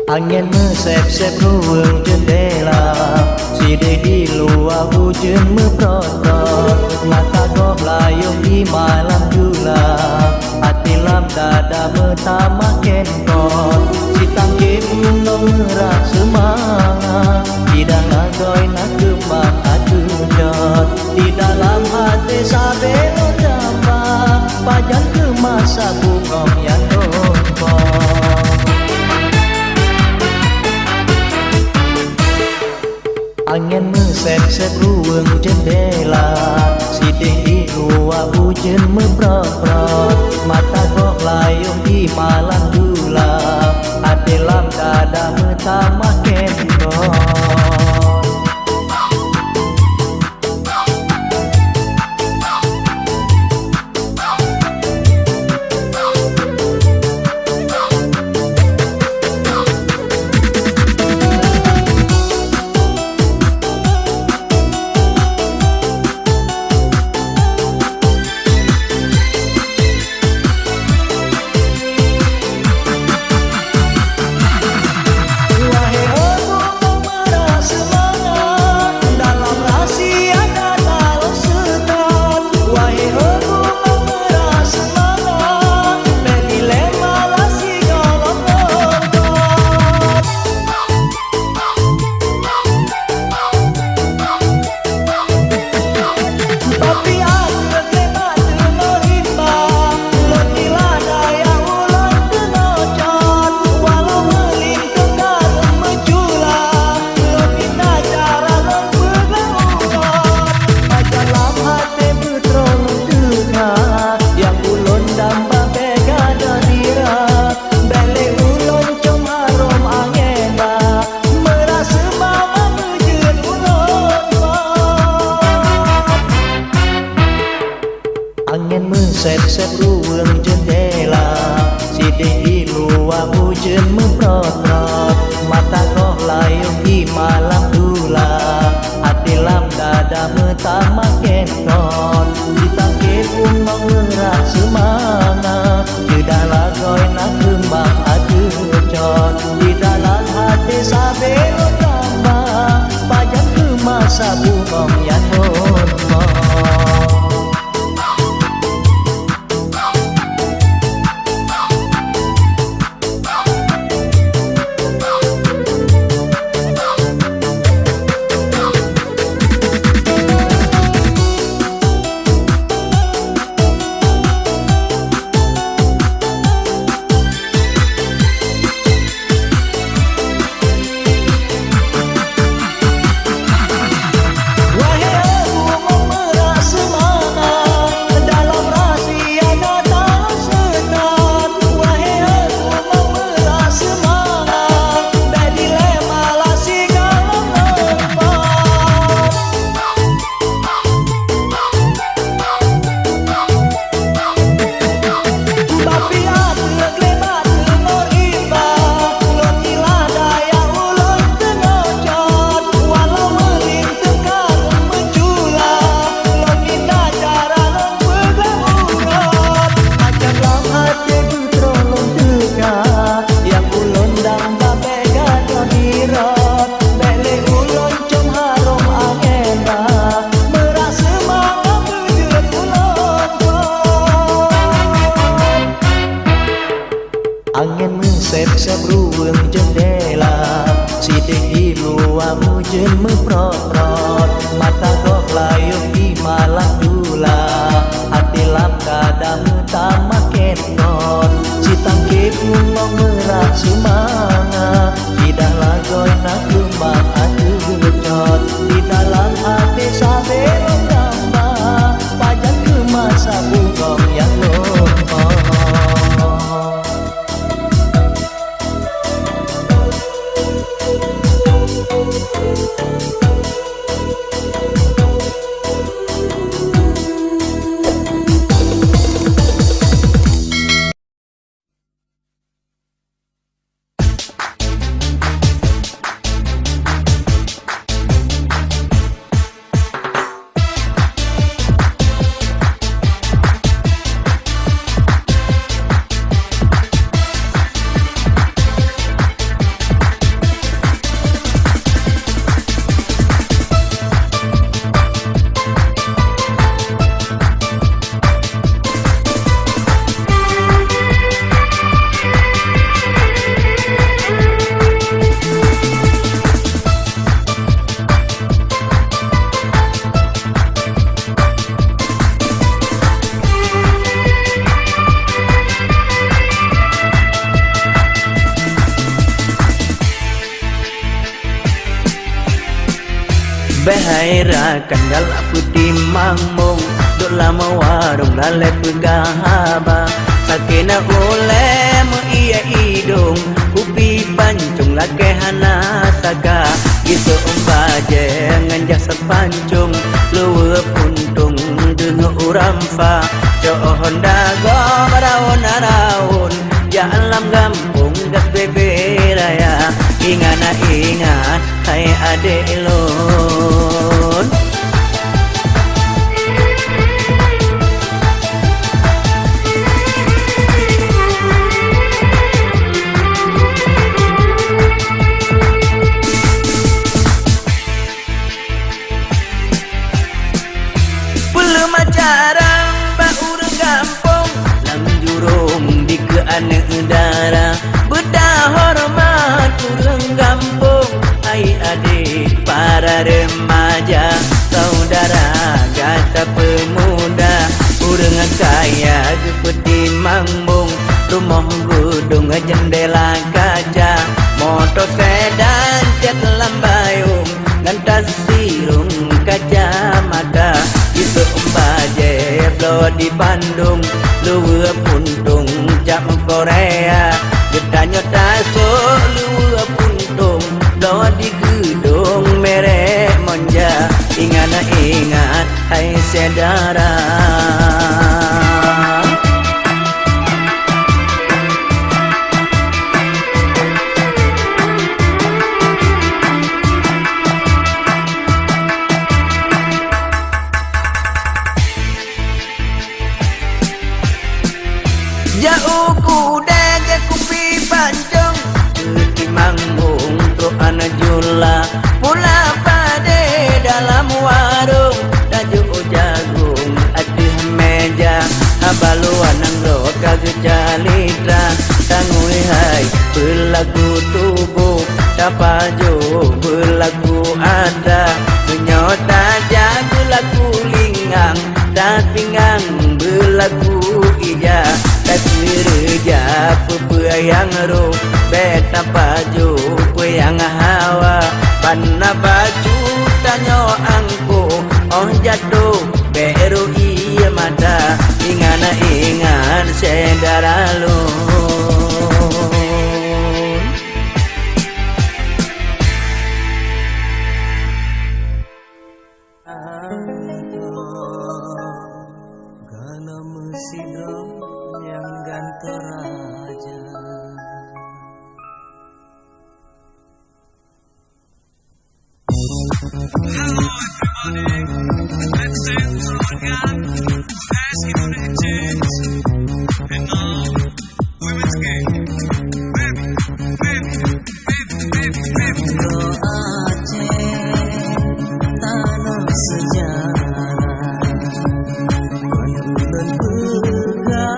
Angin mesep-sep ruang jendela, si luar hujan memprotot, mata kau layung di malam jula, hati lam dada metama kentot, si tangki bunga merah semangat, tidak ngagoi nak kembang adunjot, di dalam hati sabelo jambang, pajan ke masa bungong yang nongkong. Angin mesep-sep ruang jendela, si luar hujan memprot-prot mata kok layung di malam dula hati lam dada metama kendor. Angin mesep-sep ruang jendela Sidik di luar hujan memprot-prot mata kok layung di malam dula hati lam dada metama kendor ditangkip ungong merah semangat sudah lagoi nak kembang adu cot di dalam hati sabelo tambah pajak ke masa bungong yang hormat. Angin mesep-sep ruang jendela Sidik di luar hujan memprot-prot mata kok layung di malam dula hati lam kadang utama kendor si tangkip ungong merah semangat tidak lagoi nak kembang adu becot di dalam hati sabelo tambah pajak ke masa bungong yang lompat. Bahai ra kandal aku timang mong do lama warung lale pegahaba sakena ole mo iya idong kupi pancung lake hana saka gitu umbaje nganjak sepancung luwe puntung dengo uramfa johon dago raun ya alam gampung gas bebe raya ingana ingat hai ade lon Macarang baurang gampung lang jurung di keane udara bedah hormat urang gampung hai adik para remaja saudara gata pemuda urang kaya seperti mangbung rumah gedung jendela kaca motor sedan cat lambayung gantas sirung kaca mata itu umbaje blow di Bandung luwe puntung jam Korea gedanya taso luwe puntung blow di gedung merek monja ingat hai saudara jauh kuda je kupi pancung di manggung tu anak jula pula pade dalam warung tajuk jagung adih meja abaluan anggo kagak jalitra tangui hai belagu tubuh tapaju belagu ada menyota jagu lagu lingang dan pinggang belagu ija reja pupuyang ro beta baju puyang hawa panna baju tanyo angko oh jatuh beru iya mata ingan saudara lo gana mesidong yang gantor aja hello everybody let's dance on again asking for the chance and now women's game baby lo Aceh tanah sejarah penuh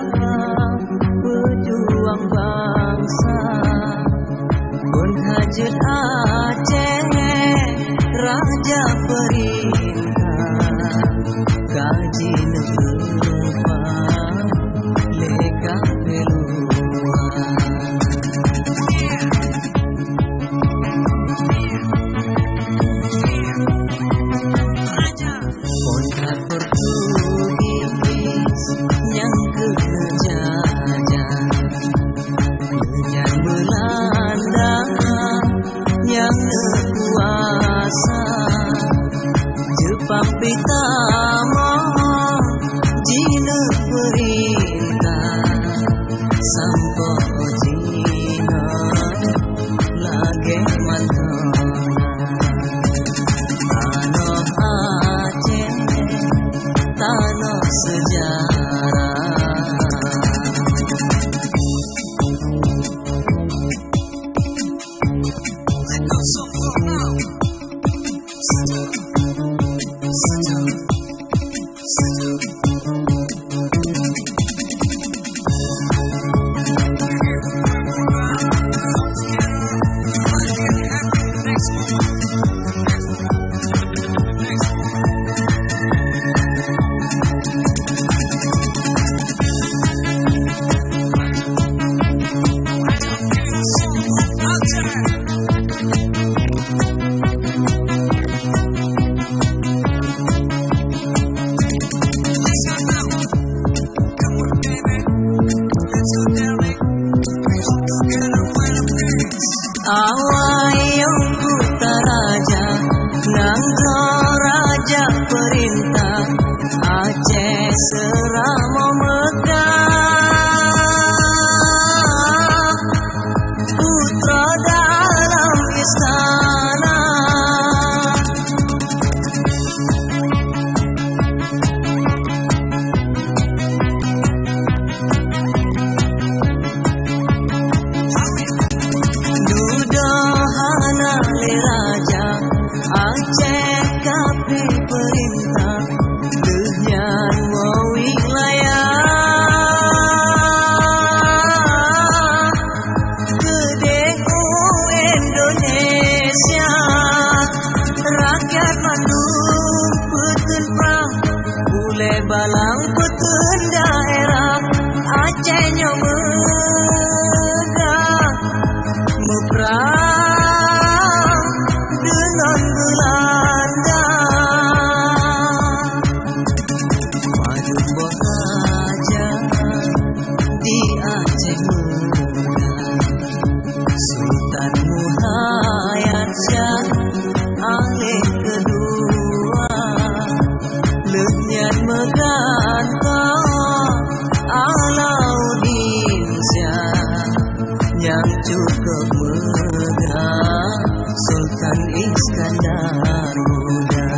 mau megah putra dalam istana. Nudohana le raja Aceh kape perintah Lehnyan mau wilayah Kedeku Indonesia Rakyat mandung peten perang Bule balang peten daerah Acehnya megah Meperang dengan Belanda Madu Bohaja di Aceh Megah Sultan Muhayyad Shah alih kedua Lehnyan megantah Alauddin Shah yang cukup megah Sultan Iskandar Muda.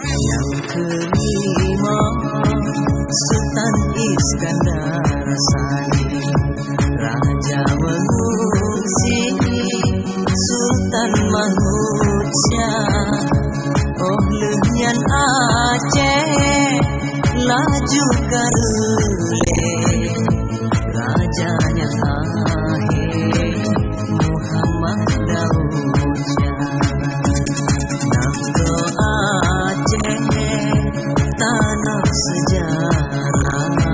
Yang kelima Sultan Iskandar Sani Raja mengungsi Sultan Mahmud Shah Oh Lehnyan Aceh laju karule Rajanya akhir Muhammad Daud Shah Nanggo Aceh tanah sejarah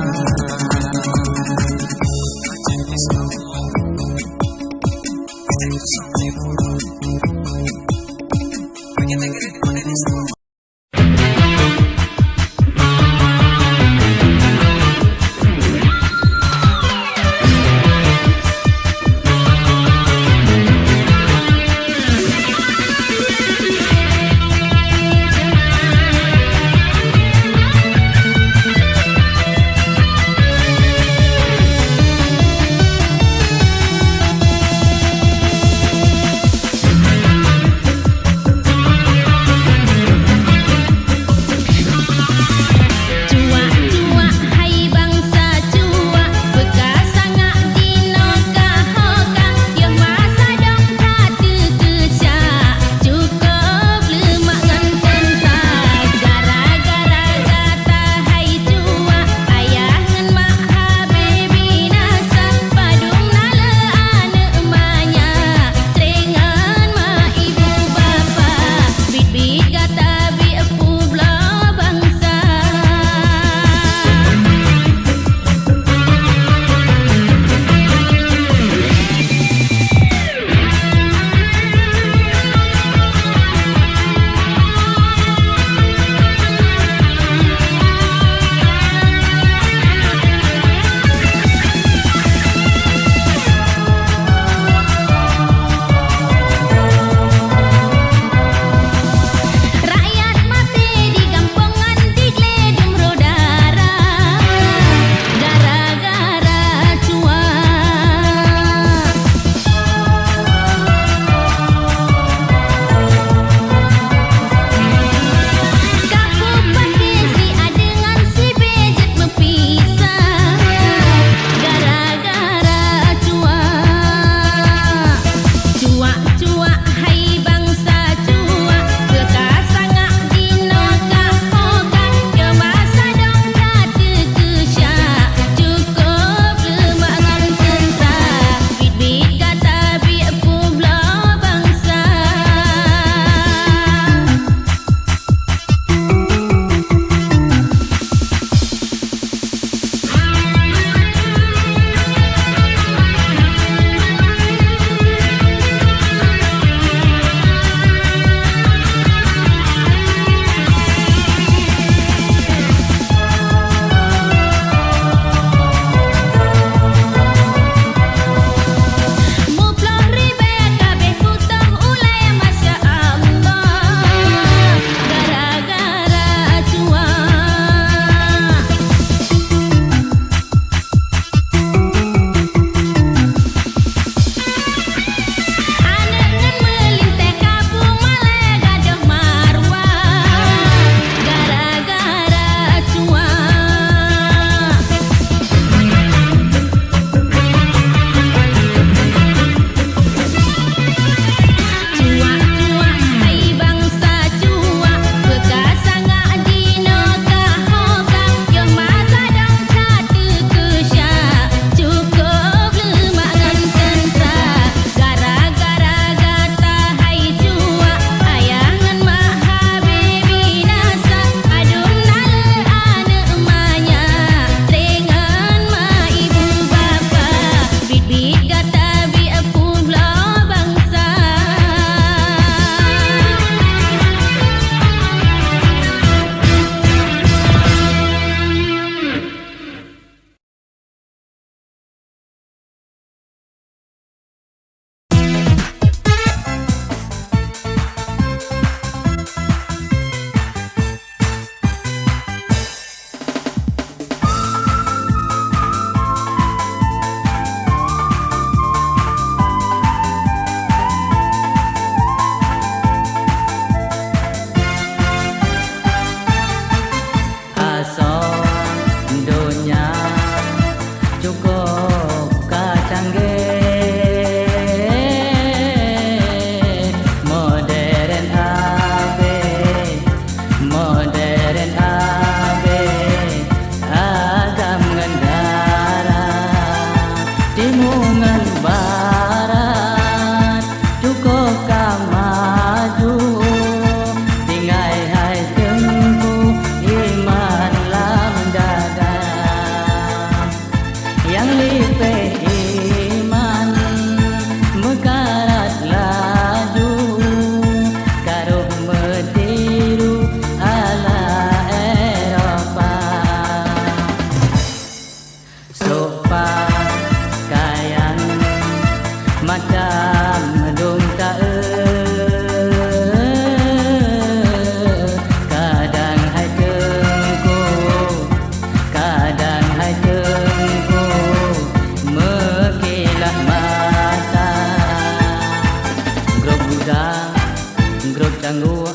canggu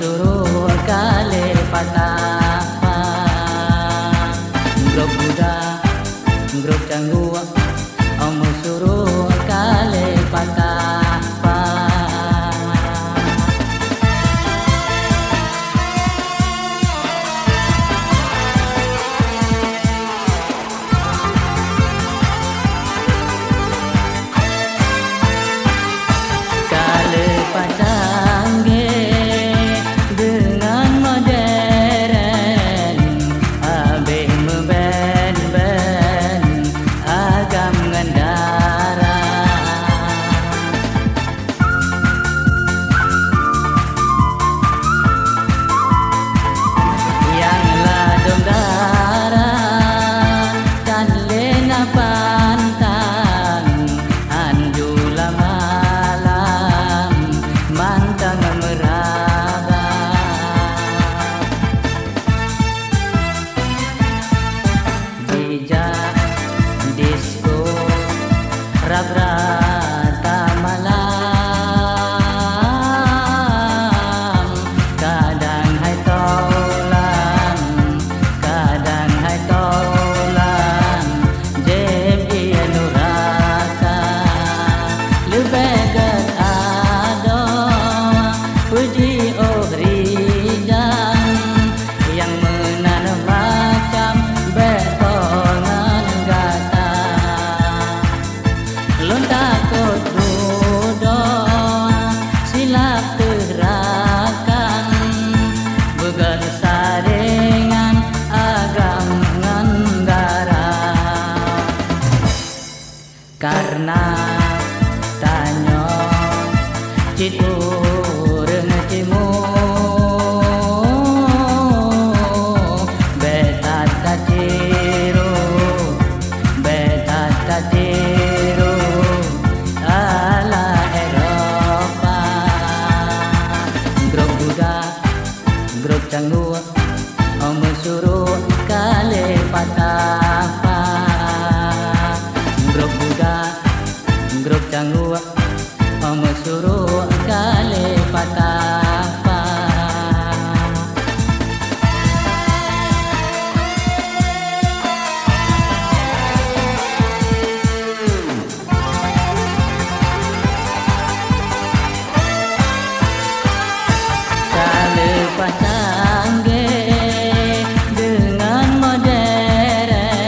suruh kale patapa grup Buddha grup canggu suruh kale patapa kale patangge rata malam kadang hai tolan jem ia nuraka lebegat ado puji rijang yang menanam macam betongan gata lon takut duduk silap terakan began saringan agam ngandara karena tanya citur ngecimu betat katiru ala Eropa grup Buddha grup canggu suruh kale patapa grup Buddha grup canggu suruh kale patapa patangge dengan modern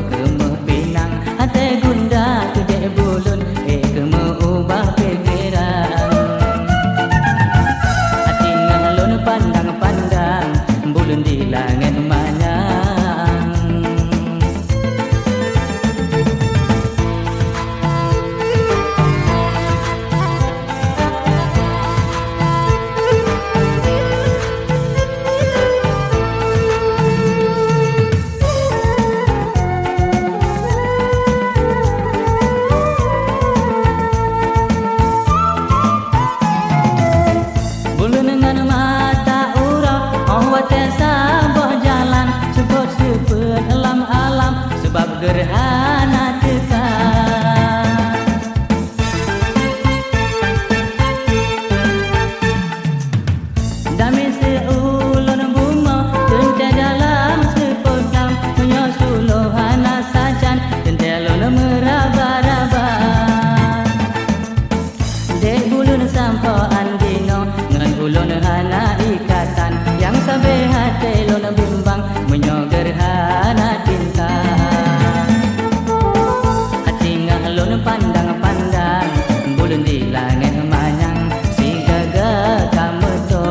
kemeh pinang ate gundah gede bulun kemeh ubah pikiran hati ngalun pandang-pandang bulun di langit manyang dengan mata urap wate saboh jalan seput-seput alam-alam sebab gerhana tekan dami seulun bunga tente dalam sepodam menyosuluhana sajan tentelun meraba-raba dek bulun sampoan dino ngan ulun hana ikatan yang sampai hati lon bimbang menyoger hana cinta hati ngalun pandang-pandang bulun di langit manyang si gaga kamu to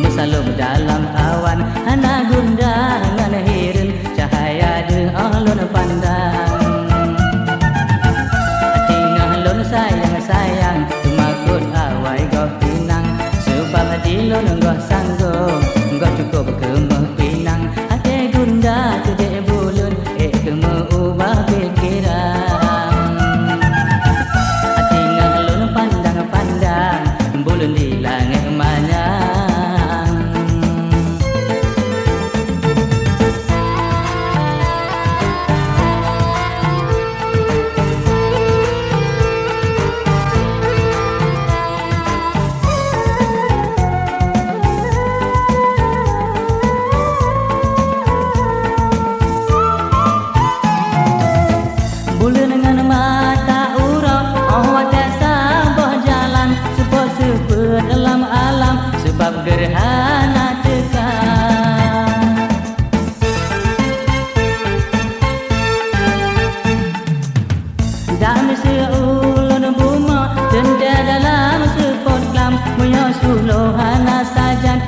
mesalub dalam awan hana gundah ngan hirin cahaya de alun pandang hati ngalun sayang-sayang tumakut awai go pinang sebab hati lo nggak sanggup nggak cukup kemeh pinang hati gundah gede bulun kemeh ubah pikiran hati ngalun pandang-pandang bulun di langit manyang bulun dengan mata urap wate saboh jalan seput-seput dalam alam sebab gerhana tekan dami seulun bunga tente dalam sepot lam menyosuluhana sajan